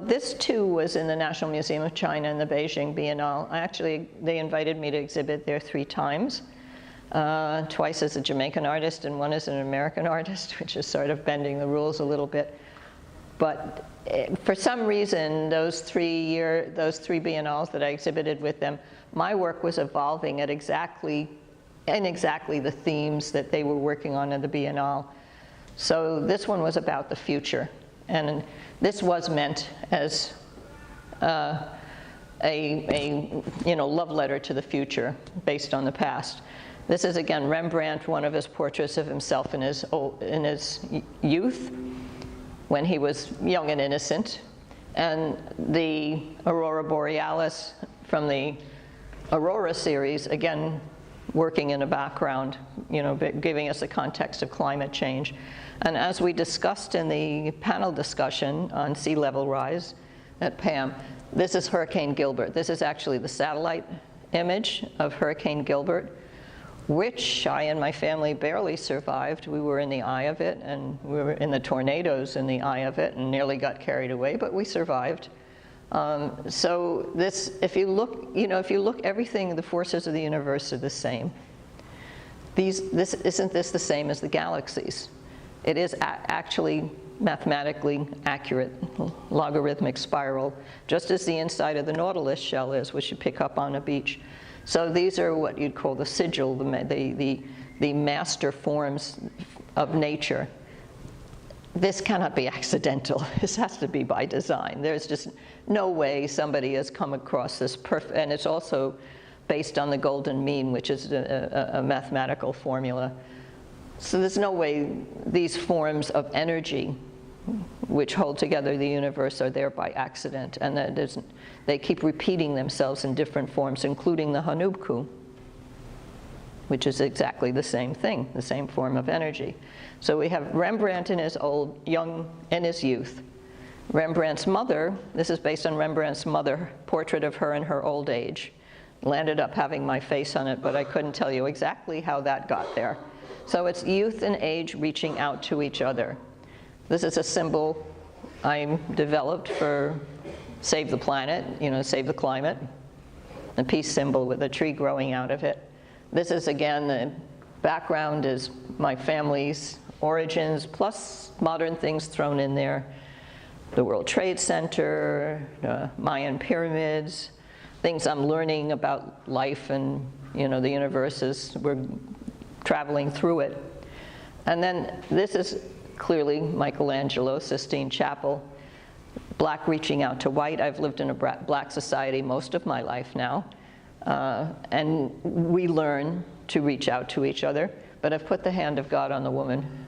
This too was in the National Museum of China in the Beijing Biennale. They invited me to exhibit there 3 times. Twice as a Jamaican artist and one as an American artist, which is sort of bending the rules a little bit. But for some reason, those 3 biennales that I exhibited with them, my work was evolving at exactly the themes that they were working on in the Biennale. So this one was about the future. And this was meant as a love letter to the future based on the past. This is, again, Rembrandt, one of his portraits of himself in his youth, when he was young and innocent. And the Aurora Borealis from the Aurora series, again, working in the background, giving us the context of climate change. And as we discussed in the panel discussion on sea level rise at PAM, this is Hurricane Gilbert. This is actually the satellite image of Hurricane Gilbert, which I and my family barely survived. We were in the eye of it, and we were in the tornadoes in the eye of it, and nearly got carried away, but we survived. So this, if you look, everything, the forces of the universe are the same. Isn't this the same as the galaxies? It is actually mathematically accurate, logarithmic spiral, just as the inside of the Nautilus shell is, which you pick up on a beach. So these are what you'd call the sigil, the master forms of nature. This cannot be accidental. This has to be by design. There's just no way somebody has come across this perfect, and it's also based on the golden mean, which is a mathematical formula. So there's no way these forms of energy which hold together the universe are there by accident, and that they keep repeating themselves in different forms, including the Hanubku, which is exactly the same thing, the same form of energy. So we have Rembrandt in his youth. Rembrandt's mother, this is based on Rembrandt's mother, portrait of her in her old age. Landed up having my face on it, but I couldn't tell you exactly how that got there. So it's youth and age reaching out to each other. This is a symbol I developed for Save the Planet, save the climate, a peace symbol with a tree growing out of it. This is, again, the background is my family's origins, plus modern things thrown in there. The World Trade Center, the Mayan pyramids, things I'm learning about life and the universe as we're traveling through it. And then this is clearly Michelangelo, Sistine Chapel, black reaching out to white. I've lived in a black society most of my life now. And we learn to reach out to each other, but I've put the hand of God on the woman